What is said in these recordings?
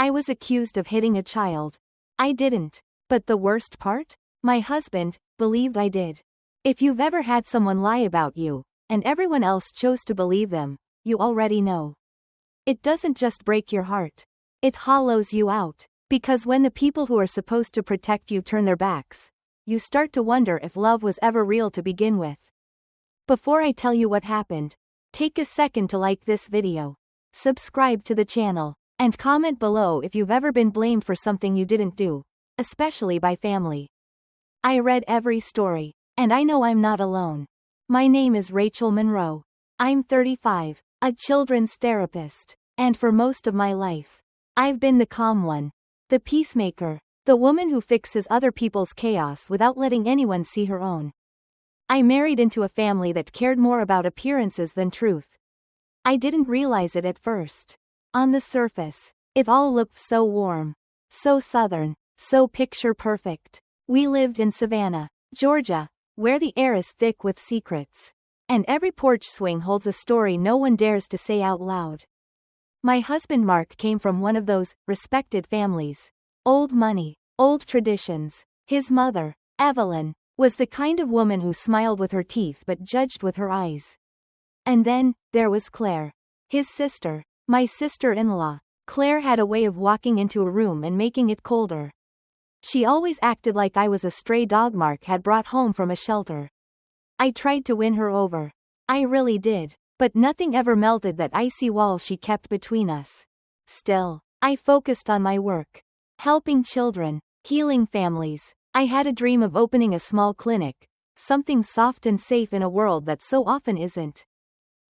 I was accused of hitting a child. I didn't. But the worst part? My husband believed I did. If you've ever had someone lie about you, and everyone else chose to believe them, you already know. It doesn't just break your heart. It hollows you out. Because when the people who are supposed to protect you turn their backs, you start to wonder if love was ever real to begin with. Before I tell you what happened, take a second to like this video, subscribe to the channel, and comment below if you've ever been blamed for something you didn't do, especially by family. I read every story, and I know I'm not alone. My name is Rachel Monroe. I'm 35, a children's therapist, and for most of my life, I've been the calm one, the peacemaker, the woman who fixes other people's chaos without letting anyone see her own. I married into a family that cared more about appearances than truth. I didn't realize it at first. On the surface, it all looked so warm, so southern, so picture perfect. We lived in Savannah, Georgia, where the air is thick with secrets, and every porch swing holds a story no one dares to say out loud. My husband Mark came from one of those respected families. Old money, old traditions. His mother, Evelyn, was the kind of woman who smiled with her teeth but judged with her eyes. And then, there was Claire, his sister, my sister-in-law. Claire had a way of walking into a room and making it colder. She always acted like I was a stray dog Mark had brought home from a shelter. I tried to win her over. I really did. But nothing ever melted that icy wall she kept between us. Still, I focused on my work. Helping children, healing families. I had a dream of opening a small clinic, something soft and safe in a world that so often isn't.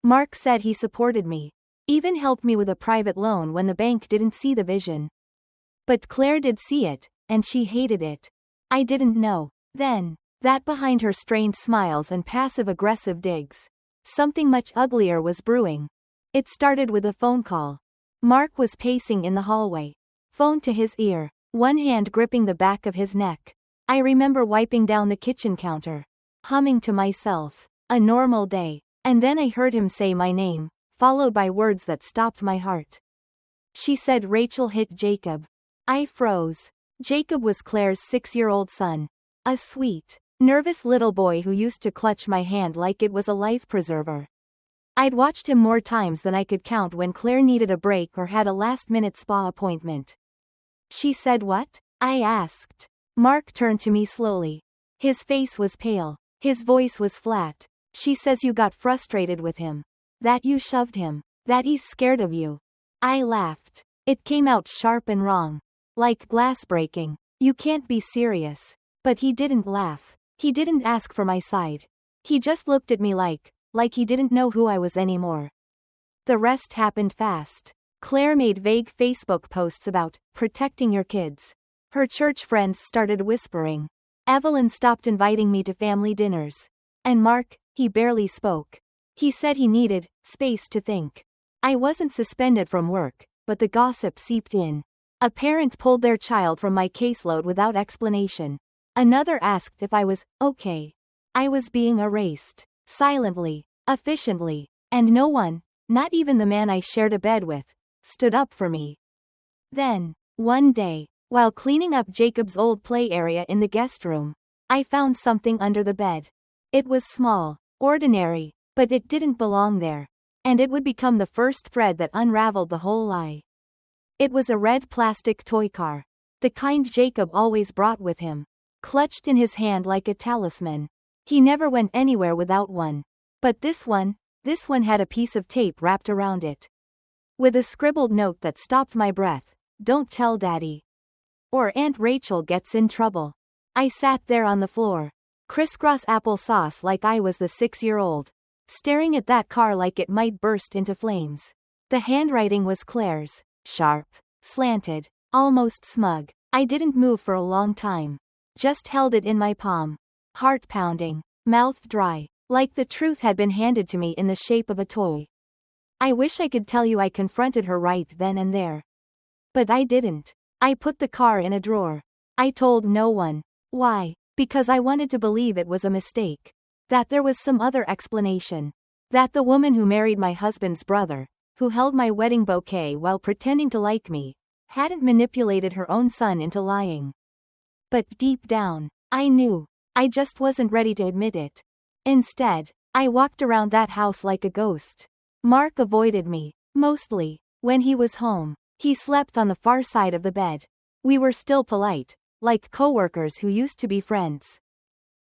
Mark said he supported me, even helped me with a private loan when the bank didn't see the vision. But Claire did see it, and she hated it. I didn't know then that behind her strained smiles and passive-aggressive digs, something much uglier was brewing. It started with a phone call. Mark was pacing in the hallway, phone to his ear, one hand gripping the back of his neck. I remember wiping down the kitchen counter, humming to myself, a normal day, and then I heard him say my name, followed by words that stopped my heart. She said Rachel hit Jacob. I froze. Jacob was Claire's 6-year-old son. A sweet, nervous little boy who used to clutch my hand like it was a life preserver. I'd watched him more times than I could count when Claire needed a break or had a last-minute spa appointment. She said what? I asked. Mark turned to me slowly. His face was pale. His voice was flat. She says you got frustrated with him. That you shoved him. That he's scared of you. I laughed. It came out sharp and wrong. Like glass breaking. You can't be serious. But he didn't laugh. He didn't ask for my side. He just looked at me like he didn't know who I was anymore. The rest happened fast. Claire made vague Facebook posts about protecting your kids. Her church friends started whispering. Evelyn stopped inviting me to family dinners. And Mark, he barely spoke. He said he needed space to think. I wasn't suspended from work, but the gossip seeped in. A parent pulled their child from my caseload without explanation. Another asked if I was okay. I was being erased. Silently, efficiently, and no one, not even the man I shared a bed with, stood up for me. Then, one day, while cleaning up Jacob's old play area in the guest room, I found something under the bed. It was small, ordinary, but it didn't belong there. And it would become the first thread that unraveled the whole lie. It was a red plastic toy car. The kind Jacob always brought with him. Clutched in his hand like a talisman. He never went anywhere without one. But this one had a piece of tape wrapped around it. With a scribbled note that stopped my breath. Don't tell Daddy. Or Aunt Rachel gets in trouble. I sat there on the floor. Crisscross applesauce like I was the 6-year-old. Staring at that car like it might burst into flames. The handwriting was Claire's. Sharp. Slanted. Almost smug. I didn't move for a long time. Just held it in my palm. Heart pounding. Mouth dry. Like the truth had been handed to me in the shape of a toy. I wish I could tell you I confronted her right then and there. But I didn't. I put the car in a drawer. I told no one. Why? Because I wanted to believe it was a mistake. That there was some other explanation. That the woman who married my husband's brother, who held my wedding bouquet while pretending to like me, hadn't manipulated her own son into lying. But deep down, I knew. I just wasn't ready to admit it. Instead, I walked around that house like a ghost. Mark avoided me, mostly. When he was home, he slept on the far side of the bed. We were still polite, like coworkers who used to be friends.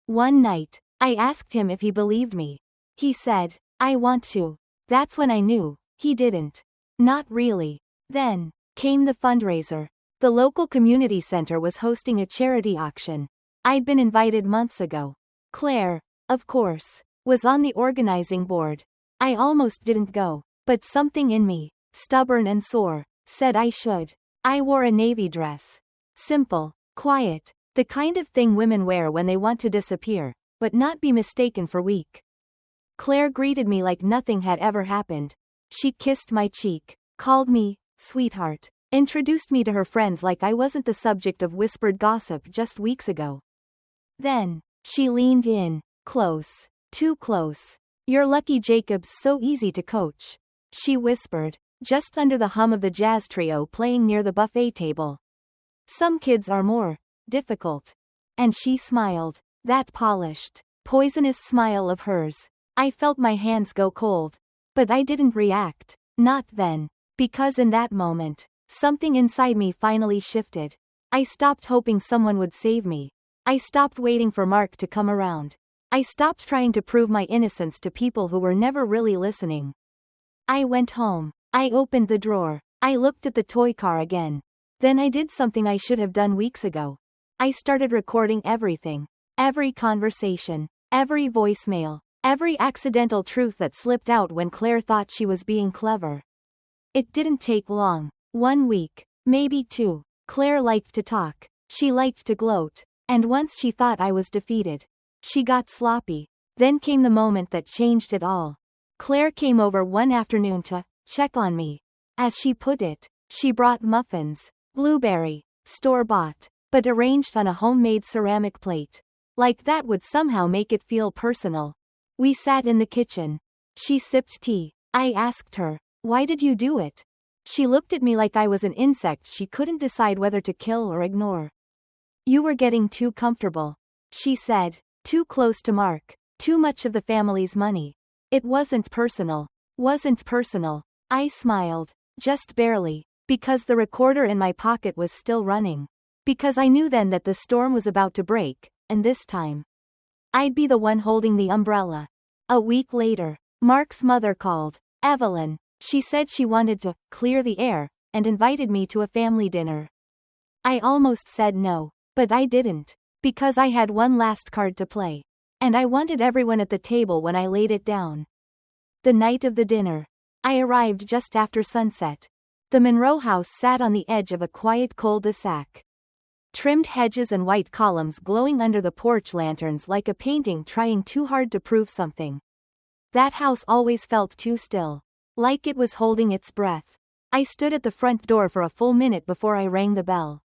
One night, I asked him if he believed me. He said, "I want to." That's when I knew he didn't. Not really. Then came the fundraiser. The local community center was hosting a charity auction. I'd been invited months ago. Claire, of course, was on the organizing board. I almost didn't go, but something in me, stubborn and sore, said I should. I wore a navy dress. Simple, quiet, the kind of thing women wear when they want to disappear, but not be mistaken for weak. Claire greeted me like nothing had ever happened. She kissed my cheek, called me sweetheart, introduced me to her friends like I wasn't the subject of whispered gossip just weeks ago. Then, she leaned in, close, too close. "You're lucky Jacob's so easy to coach," she whispered, just under the hum of the jazz trio playing near the buffet table. "Some kids are more difficult." And she smiled, that polished, poisonous smile of hers. I felt my hands go cold. But I didn't react, not then, because in that moment, something inside me finally shifted. I stopped hoping someone would save me. I stopped waiting for Mark to come around. I stopped trying to prove my innocence to people who were never really listening. I went home. I opened the drawer. I looked at the toy car again. Then I did something I should have done weeks ago. I started recording everything. Every conversation. Every voicemail. Every accidental truth that slipped out when Claire thought she was being clever. It didn't take long. 1 week. Maybe 2. Claire liked to talk. She liked to gloat. And once she thought I was defeated, she got sloppy. Then came the moment that changed it all. Claire came over one afternoon to check on me. As she put it, she brought muffins, blueberry, store-bought, but arranged on a homemade ceramic plate. Like that would somehow make it feel personal. We sat in the kitchen. She sipped tea. I asked her, "Why did you do it?" She looked at me like I was an insect she couldn't decide whether to kill or ignore. "You were getting too comfortable," she said. "Too close to Mark. Too much of the family's money." It wasn't personal. Wasn't personal. I smiled. Just barely. Because the recorder in my pocket was still running. Because I knew then that the storm was about to break, and this time, I'd be the one holding the umbrella. A week later, Mark's mother called. Evelyn. She said she wanted to clear the air, and invited me to a family dinner. I almost said no, but I didn't. Because I had one last card to play. And I wanted everyone at the table when I laid it down. The night of the dinner, I arrived just after sunset. The Monroe house sat on the edge of a quiet cul-de-sac. Trimmed hedges and white columns glowing under the porch lanterns like a painting trying too hard to prove something. That house always felt too still. Like it was holding its breath. I stood at the front door for a full minute before I rang the bell.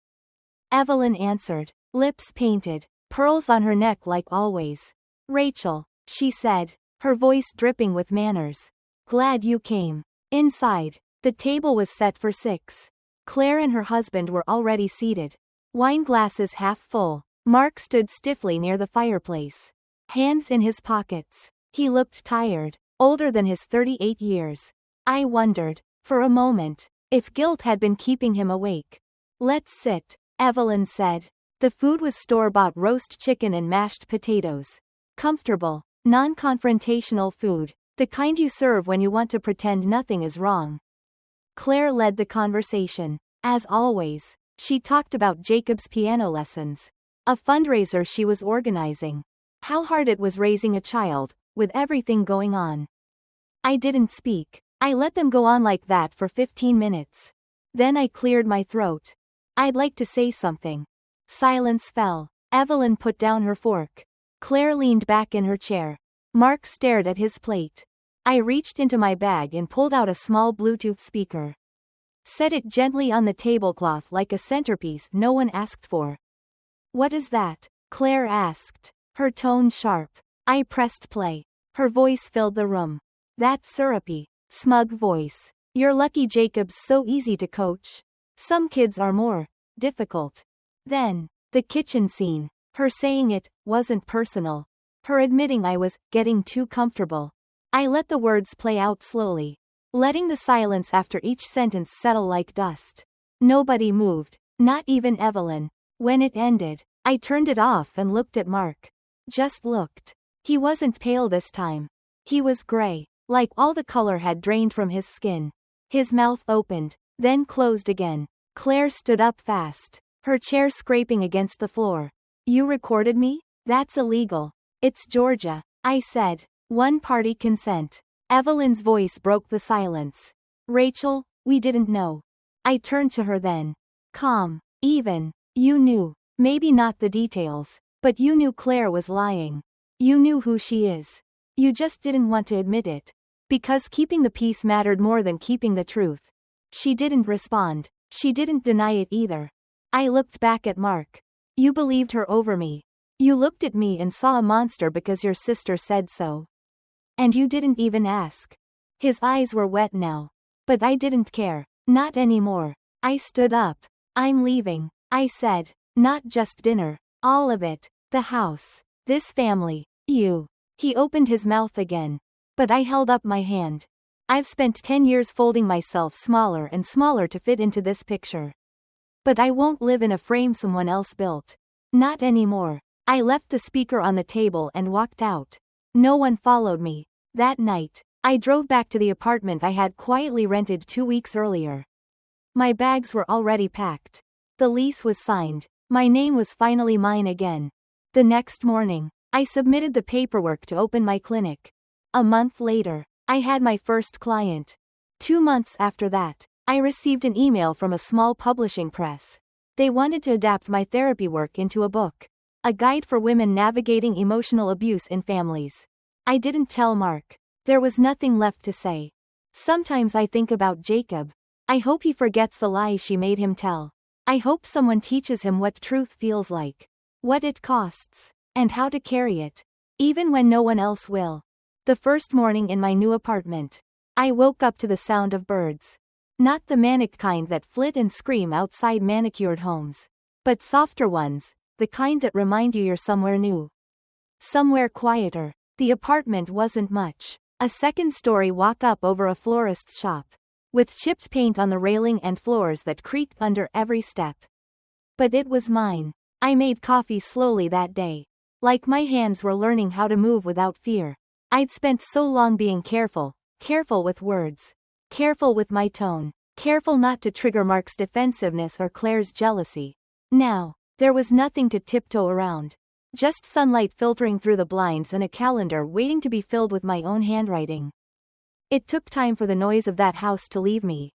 Evelyn answered, lips painted, pearls on her neck like always. "Rachel," she said, her voice dripping with manners. "Glad you came." Inside, the table was set for 6. Claire and her husband were already seated. Wine glasses half full. Mark stood stiffly near the fireplace. Hands in his pockets. He looked tired, older than his 38 years. I wondered, for a moment, if guilt had been keeping him awake. "Let's sit," Evelyn said. The food was store-bought roast chicken and mashed potatoes. Comfortable, non-confrontational food, the kind you serve when you want to pretend nothing is wrong. Claire led the conversation. As always, she talked about Jacob's piano lessons. A fundraiser she was organizing. How hard it was raising a child, with everything going on. I didn't speak. I let them go on like that for 15 minutes. Then I cleared my throat. I'd like to say something. Silence fell. Evelyn put down her fork. Claire leaned back in her chair. Mark stared at his plate. I reached into my bag and pulled out a small Bluetooth speaker. Set it gently on the tablecloth like a centerpiece no one asked for. "What is that?" Claire asked, her tone sharp. I pressed play. Her voice filled the room. That syrupy, smug voice. "You're lucky Jacob's so easy to coach." Some kids are more difficult. Then, the kitchen scene. Her saying it wasn't personal. Her admitting I was getting too comfortable. I let the words play out slowly, letting the silence after each sentence settle like dust. Nobody moved, not even Evelyn. When it ended, I turned it off and looked at Mark. Just looked. He wasn't pale this time. He was gray, like all the color had drained from his skin. His mouth opened, then closed again. Claire stood up fast, her chair scraping against the floor. You recorded me? That's illegal. It's Georgia, I said. One-party consent. Evelyn's voice broke the silence. Rachel, we didn't know. I turned to her then. Calm. Even. You knew. Maybe not the details, but you knew Claire was lying. You knew who she is. You just didn't want to admit it. Because keeping the peace mattered more than keeping the truth. She didn't respond. She didn't deny it either. I looked back at Mark. You believed her over me. You looked at me and saw a monster because your sister said so. And you didn't even ask. His eyes were wet now. But I didn't care. Not anymore. I stood up. I'm leaving, I said. Not just dinner. All of it. The house. This family. You. He opened his mouth again. But I held up my hand. I've spent 10 years folding myself smaller and smaller to fit into this picture. But I won't live in a frame someone else built. Not anymore. I left the speaker on the table and walked out. No one followed me. That night, I drove back to the apartment I had quietly rented 2 weeks earlier. My bags were already packed. The lease was signed. My name was finally mine again. The next morning, I submitted the paperwork to open my clinic. A month later, I had my first client. 2 months after that, I received an email from a small publishing press. They wanted to adapt my therapy work into a book. A guide for women navigating emotional abuse in families. I didn't tell Mark. There was nothing left to say. Sometimes I think about Jacob. I hope he forgets the lies she made him tell. I hope someone teaches him what truth feels like. What it costs. And how to carry it. Even when no one else will. The first morning in my new apartment, I woke up to the sound of birds. Not the manic kind that flit and scream outside manicured homes. But softer ones, the kind that remind you you're somewhere new. Somewhere quieter. The apartment wasn't much. A second-story walk-up over a florist's shop. With chipped paint on the railing and floors that creaked under every step. But it was mine. I made coffee slowly that day. Like my hands were learning how to move without fear. I'd spent so long being careful with words. Careful with my tone. Careful not to trigger Mark's defensiveness or Claire's jealousy. Now, there was nothing to tiptoe around. Just sunlight filtering through the blinds and a calendar waiting to be filled with my own handwriting. It took time for the noise of that house to leave me.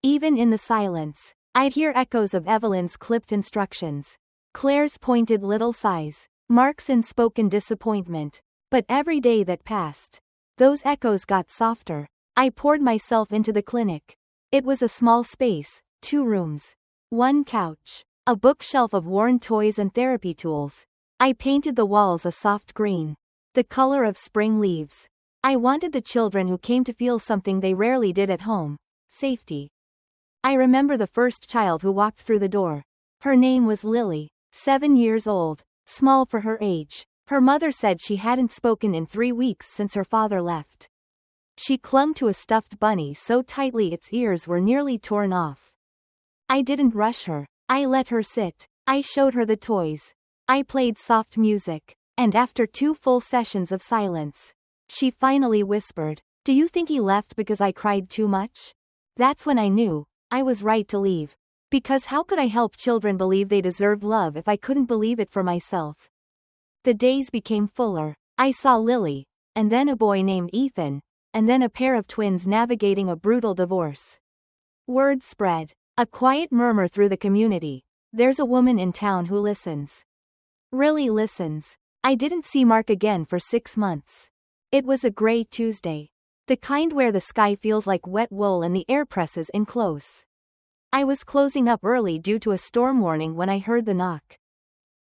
Even in the silence, I'd hear echoes of Evelyn's clipped instructions. Claire's pointed little sighs. Mark's unspoken disappointment. But every day that passed, those echoes got softer. I poured myself into the clinic. It was a small space, 2 rooms. 1 couch. A bookshelf of worn toys and therapy tools. I painted the walls a soft green. The color of spring leaves. I wanted the children who came to feel something they rarely did at home. Safety. I remember the first child who walked through the door. Her name was Lily. 7 years old. Small for her age. Her mother said she hadn't spoken in 3 weeks since her father left. She clung to a stuffed bunny so tightly its ears were nearly torn off. I didn't rush her. I let her sit. I showed her the toys. I played soft music. And after 2 full sessions of silence, she finally whispered, "Do you think he left because I cried too much?" That's when I knew I was right to leave. Because how could I help children believe they deserved love if I couldn't believe it for myself? The days became fuller. I saw Lily, and then a boy named Ethan, and then a pair of twins navigating a brutal divorce. Word spread. A quiet murmur through the community. There's a woman in town who listens. Really listens. I didn't see Mark again for 6 months. It was a gray Tuesday. The kind where the sky feels like wet wool and the air presses in close. I was closing up early due to a storm warning when I heard the knock.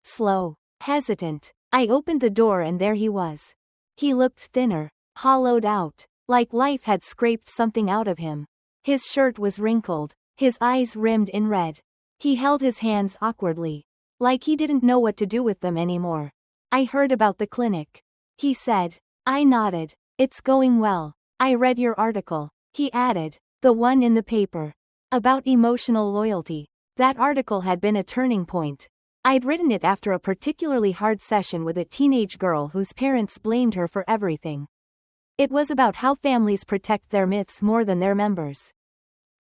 Slow. Hesitant. I opened the door and there he was. He looked thinner, hollowed out, like life had scraped something out of him. His shirt was wrinkled, his eyes rimmed in red. He held his hands awkwardly, like he didn't know what to do with them anymore. I heard about the clinic, he said. I nodded. It's going well. I read your article, he added, the one in the paper. About emotional loyalty. That article had been a turning point. I'd written it after a particularly hard session with a teenage girl whose parents blamed her for everything. It was about how families protect their myths more than their members.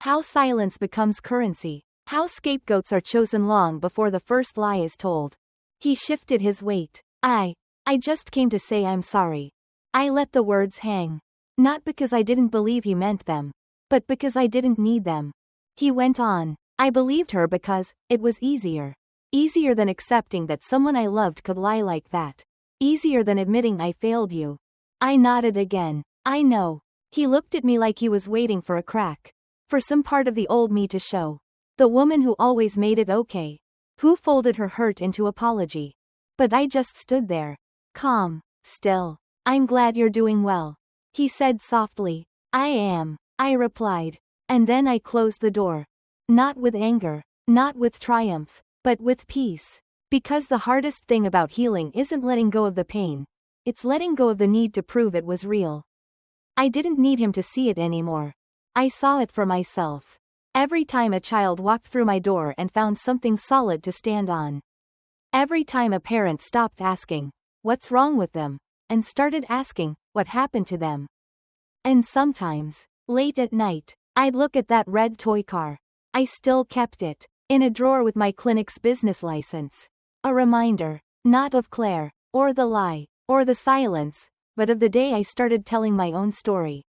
How silence becomes currency. How scapegoats are chosen long before the first lie is told. He shifted his weight. I just came to say I'm sorry. I let the words hang. Not because I didn't believe he meant them, but because I didn't need them. He went on. I believed her because it was easier. Easier than accepting that someone I loved could lie like that. Easier than admitting I failed you. I nodded again. I know. He looked at me like he was waiting for a crack. For some part of the old me to show. The woman who always made it okay. Who folded her hurt into apology. But I just stood there. Calm. Still. I'm glad you're doing well. He said softly. I am. I replied. And then I closed the door. Not with anger. Not with triumph. But with peace. Because the hardest thing about healing isn't letting go of the pain. It's letting go of the need to prove it was real. I didn't need him to see it anymore. I saw it for myself. Every time a child walked through my door and found something solid to stand on. Every time a parent stopped asking, what's wrong with them, and started asking, what happened to them. And sometimes, late at night, I'd look at that red toy car. I still kept it, in a drawer with my clinic's business license. A reminder, not of Claire, or the lie, or the silence, but of the day I started telling my own story.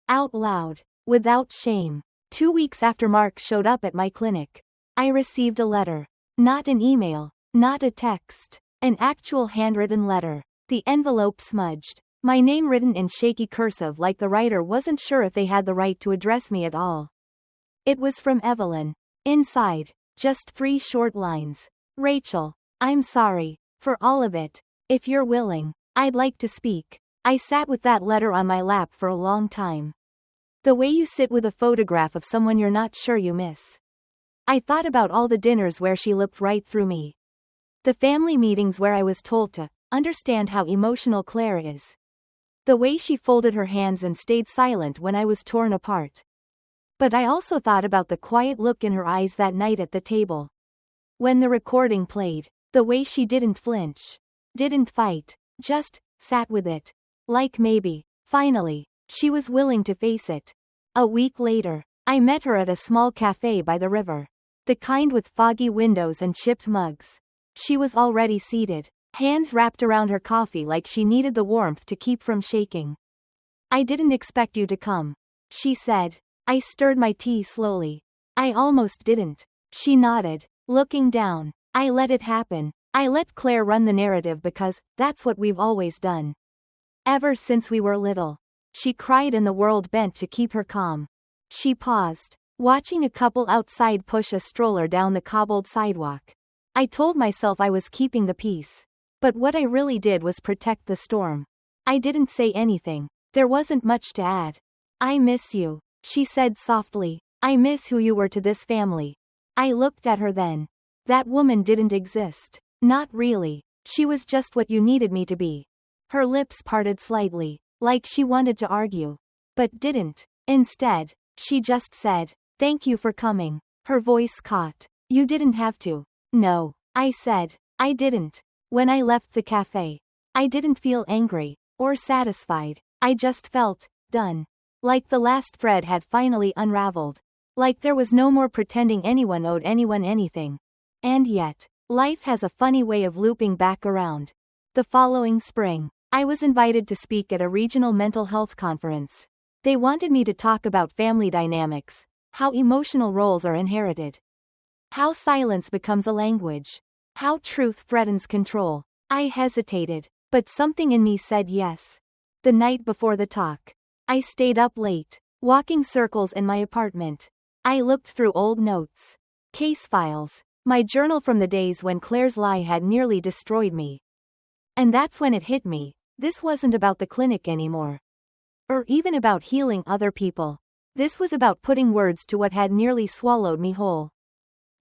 Out loud, without shame. 2 weeks after Mark showed up at my clinic, I received a letter. Not an email, not a text, an actual handwritten letter. The envelope smudged. My name written in shaky cursive like the writer wasn't sure if they had the right to address me at all. It was from Evelyn. Inside, just 3 short lines. Rachel, I'm sorry for all of it. If you're willing, I'd like to speak. I sat with that letter on my lap for a long time. The way you sit with a photograph of someone you're not sure you miss. I thought about all the dinners where she looked right through me. The family meetings where I was told to understand how emotional Claire is. The way she folded her hands and stayed silent when I was torn apart. But I also thought about the quiet look in her eyes that night at the table. When the recording played, the way she didn't flinch, didn't fight, just sat with it. Like maybe, finally, she was willing to face it. A week later, I met her at a small cafe by the river. The kind with foggy windows and chipped mugs. She was already seated, hands wrapped around her coffee like she needed the warmth to keep from shaking. I didn't expect you to come, she said. I stirred my tea slowly. I almost didn't. She nodded, looking down. I let it happen. I let Claire run the narrative because that's what we've always done. Ever since we were little. She cried and the world bent to keep her calm. She paused, watching a couple outside push a stroller down the cobbled sidewalk. I told myself I was keeping the peace. But what I really did was protect the storm. I didn't say anything. There wasn't much to add. I miss you, she said softly. I miss who you were to this family. I looked at her then. That woman didn't exist. Not really. She was just what you needed me to be. Her lips parted slightly, like she wanted to argue. But didn't. Instead, she just said, thank you for coming. Her voice caught. You didn't have to. No, I said. I didn't. When I left the cafe, I didn't feel angry, or satisfied. I just felt done. Like the last thread had finally unraveled. Like there was no more pretending anyone owed anyone anything. And yet, life has a funny way of looping back around. The following spring, I was invited to speak at a regional mental health conference. They wanted me to talk about family dynamics, how emotional roles are inherited, how silence becomes a language, how truth threatens control. I hesitated, but something in me said yes. The night before the talk, I stayed up late, walking circles in my apartment. I looked through old notes, case files, my journal from the days when Claire's lie had nearly destroyed me. And that's when it hit me. This wasn't about the clinic anymore. Or even about healing other people. This was about putting words to what had nearly swallowed me whole.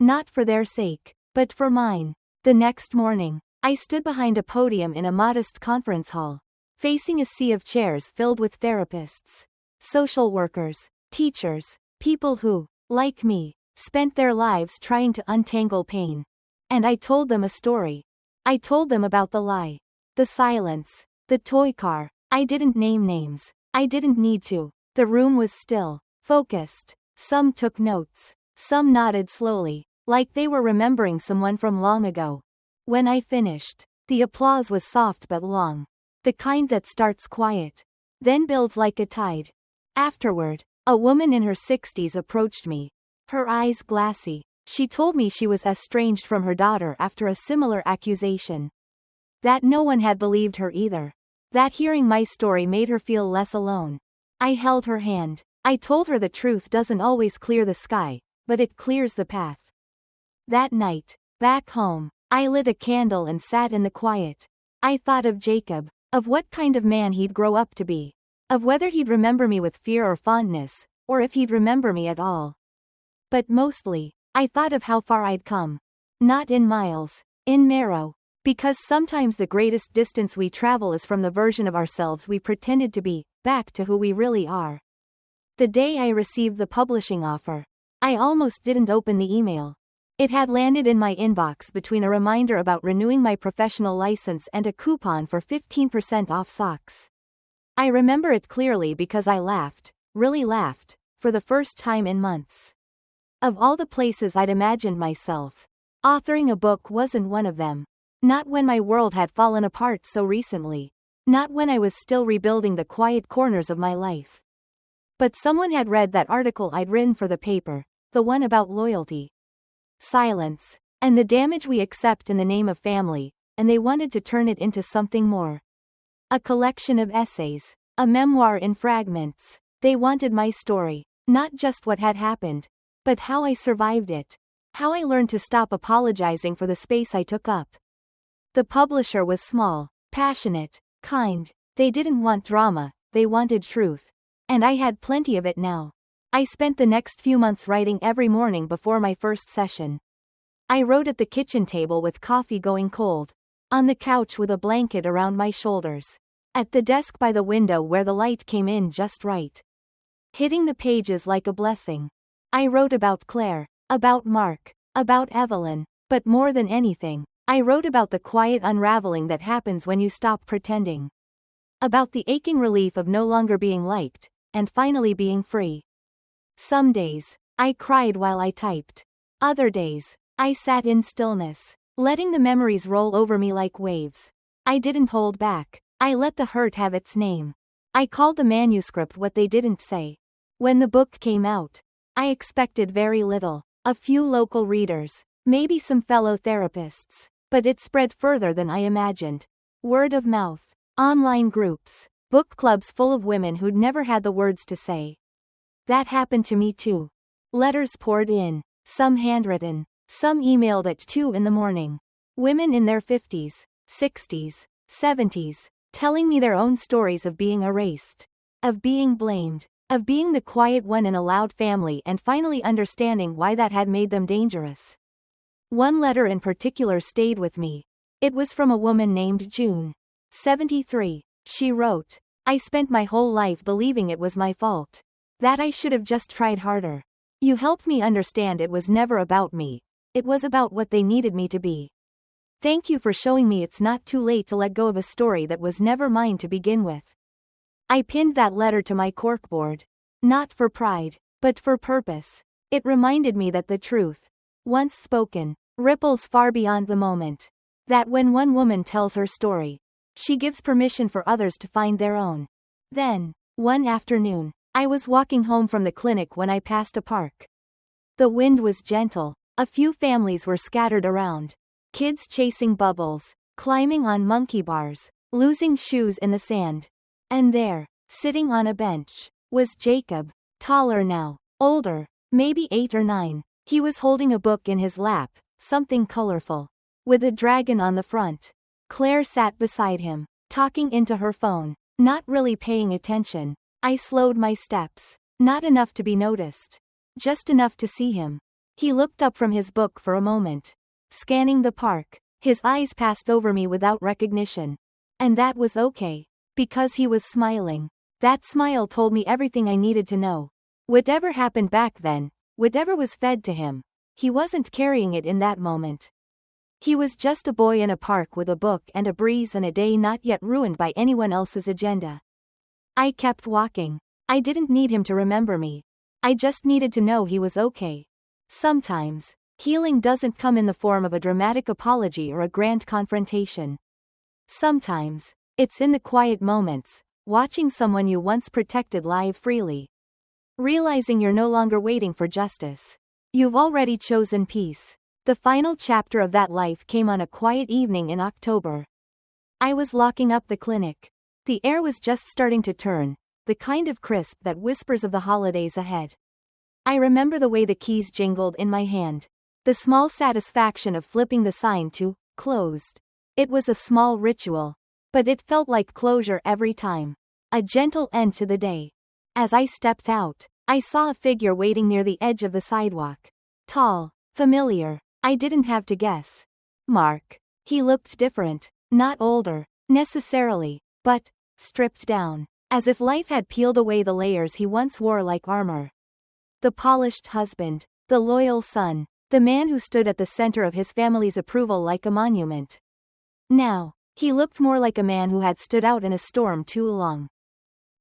Not for their sake, but for mine. The next morning, I stood behind a podium in a modest conference hall, facing a sea of chairs filled with therapists, social workers, teachers, people who, like me, spent their lives trying to untangle pain. And I told them a story. I told them about the lie, the silence, the toy car. I didn't name names. I didn't need to. The room was still, focused. Some took notes. Some nodded slowly, like they were remembering someone from long ago. When I finished, the applause was soft but long. The kind that starts quiet, then builds like a tide. Afterward, a woman in her 60s approached me, her eyes glassy. She told me she was estranged from her daughter after a similar accusation. That no one had believed her either. That hearing my story made her feel less alone. I held her hand. I told her the truth doesn't always clear the sky, but it clears the path. That night, back home, I lit a candle and sat in the quiet. I thought of Jacob, of what kind of man he'd grow up to be, of whether he'd remember me with fear or fondness, or if he'd remember me at all. But mostly, I thought of how far I'd come. Not in miles, in marrow. Because sometimes the greatest distance we travel is from the version of ourselves we pretended to be, back to who we really are. The day I received the publishing offer, I almost didn't open the email. It had landed in my inbox between a reminder about renewing my professional license and a coupon for 15% off socks. I remember it clearly because I laughed, really laughed, for the first time in months. Of all the places I'd imagined myself, authoring a book wasn't one of them. Not when my world had fallen apart so recently. Not when I was still rebuilding the quiet corners of my life. But someone had read that article I'd written for the paper, the one about loyalty, silence, and the damage we accept in the name of family, and they wanted to turn it into something more. A collection of essays, a memoir in fragments. They wanted my story, not just what had happened, but how I survived it, how I learned to stop apologizing for the space I took up. The publisher was small, passionate, kind. They didn't want drama, they wanted truth. And I had plenty of it now. I spent the next few months writing every morning before my first session. I wrote at the kitchen table with coffee going cold, on the couch with a blanket around my shoulders, at the desk by the window where the light came in just right. Hitting the pages like a blessing. I wrote about Claire, about Mark, about Evelyn, but more than anything, I wrote about the quiet unraveling that happens when you stop pretending. About the aching relief of no longer being liked, and finally being free. Some days, I cried while I typed. Other days, I sat in stillness, letting the memories roll over me like waves. I didn't hold back. I let the hurt have its name. I called the manuscript what they didn't say. When the book came out, I expected very little. A few local readers, maybe some fellow therapists. But it spread further than I imagined. Word of mouth, online groups, book clubs full of women who'd never had the words to say. That happened to me too. Letters poured in, some handwritten, some emailed at 2 in the morning. Women in their 50s, 60s, 70s, telling me their own stories of being erased, of being blamed, of being the quiet one in a loud family and finally understanding why that had made them dangerous. One letter in particular stayed with me. It was from a woman named June. 73. She wrote, "I spent my whole life believing it was my fault. That I should have just tried harder. You helped me understand it was never about me. It was about what they needed me to be. Thank you for showing me it's not too late to let go of a story that was never mine to begin with." I pinned that letter to my corkboard. Not for pride, but for purpose. It reminded me that the truth, once spoken, ripples far beyond the moment. That when one woman tells her story, she gives permission for others to find their own. Then, one afternoon, I was walking home from the clinic when I passed a park. The wind was gentle. A few families were scattered around. Kids chasing bubbles, climbing on monkey bars, losing shoes in the sand. And there, sitting on a bench, was Jacob, taller now, older, maybe 8 or 9. He was holding a book in his lap, something colorful, with a dragon on the front. Claire sat beside him, talking into her phone, not really paying attention. I slowed my steps. Not enough to be noticed. Just enough to see him. He looked up from his book for a moment. Scanning the park. His eyes passed over me without recognition. And that was okay. Because he was smiling. That smile told me everything I needed to know. Whatever happened back then, whatever was fed to him, he wasn't carrying it in that moment. He was just a boy in a park with a book and a breeze and a day not yet ruined by anyone else's agenda. I kept walking. I didn't need him to remember me. I just needed to know he was okay. Sometimes, healing doesn't come in the form of a dramatic apology or a grand confrontation. Sometimes, it's in the quiet moments, watching someone you once protected live freely. Realizing you're no longer waiting for justice. You've already chosen peace. The final chapter of that life came on a quiet evening in October. I was locking up the clinic. The air was just starting to turn, the kind of crisp that whispers of the holidays ahead. I remember the way the keys jingled in my hand. The small satisfaction of flipping the sign to closed. It was a small ritual, but it felt like closure every time. A gentle end to the day. As I stepped out, I saw a figure waiting near the edge of the sidewalk. Tall, familiar. I didn't have to guess. Mark. He looked different, not older, necessarily, but stripped down, as if life had peeled away the layers he once wore like armor. The polished husband, the loyal son, the man who stood at the center of his family's approval like a monument. Now, he looked more like a man who had stood out in a storm too long.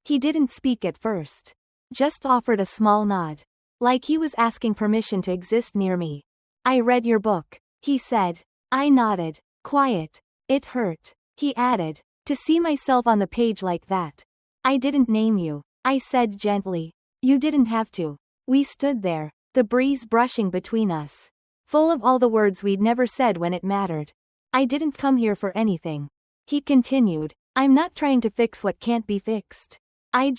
He didn't speak at first. Just offered a small nod. Like he was asking permission to exist near me. I read your book, he said. I nodded. Quiet. It hurt. He added. To see myself on the page like that. I didn't name you, I said gently. You didn't have to. We stood there, the breeze brushing between us. Full of all the words we'd never said when it mattered. I didn't come here for anything. He continued. I'm not trying to fix what can't be fixed. I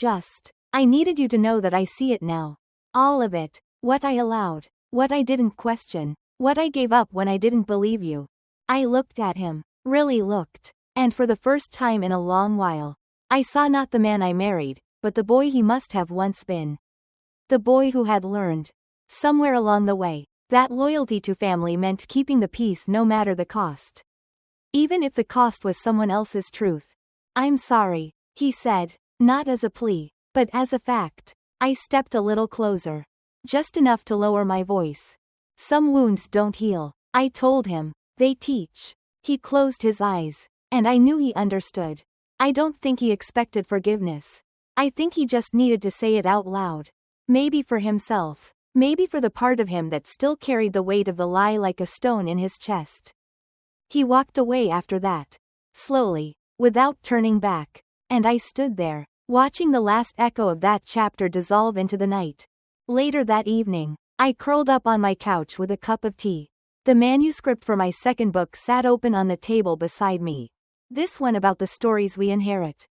needed you to know that I see it now. All of it. What I allowed. What I didn't question. What I gave up when I didn't believe you. I looked at him. Really looked. And for the first time in a long while, I saw not the man I married, but the boy he must have once been. The boy who had learned. Somewhere along the way, that loyalty to family meant keeping the peace no matter the cost. Even if the cost was someone else's truth. I'm sorry, he said, not as a plea, but as a fact. I stepped a little closer. Just enough to lower my voice. Some wounds don't heal, I told him. They teach. He closed his eyes, and I knew he understood. I don't think he expected forgiveness. I think he just needed to say it out loud. Maybe for himself. Maybe for the part of him that still carried the weight of the lie like a stone in his chest. He walked away after that. Slowly, without turning back. And I stood there, watching the last echo of that chapter dissolve into the night. Later that evening, I curled up on my couch with a cup of tea. The manuscript for my second book sat open on the table beside me. This one about the stories we inherit.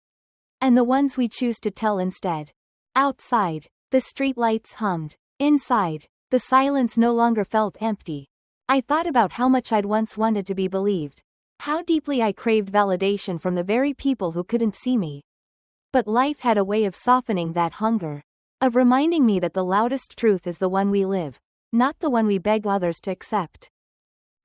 And the ones we choose to tell instead. Outside, the streetlights hummed. Inside, the silence no longer felt empty. I thought about how much I'd once wanted to be believed. How deeply I craved validation from the very people who couldn't see me. But life had a way of softening that hunger. Of reminding me that the loudest truth is the one we live, not the one we beg others to accept.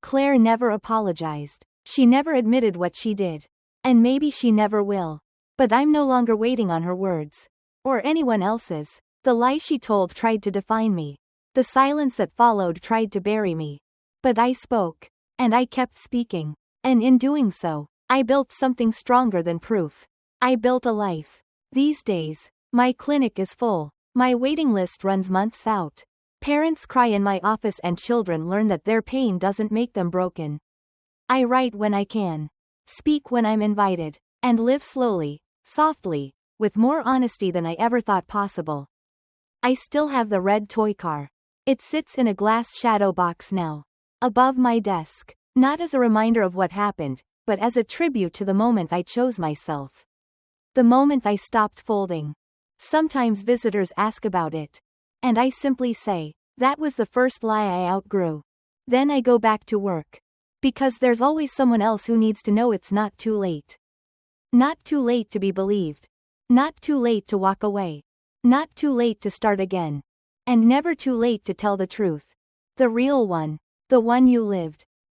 Claire never apologized. She never admitted what she did. And maybe she never will. But I'm no longer waiting on her words. Or anyone else's. The lie she told tried to define me. The silence that followed tried to bury me. But I spoke. And I kept speaking. And in doing so, I built something stronger than proof. I built a life. These days, my clinic is full. My waiting list runs months out. Parents cry in my office and children learn that their pain doesn't make them broken. I write when I can. Speak when I'm invited. And live slowly, softly, with more honesty than I ever thought possible. I still have the red toy car. It sits in a glass shadow box now. Above my desk. Not as a reminder of what happened, but as a tribute to the moment I chose myself. The moment I stopped folding. Sometimes visitors ask about it. And I simply say, that was the first lie I outgrew. Then I go back to work. Because there's always someone else who needs to know it's not too late. Not too late to be believed. Not too late to walk away. Not too late to start again. And never too late to tell the truth. The real one. The one you lived.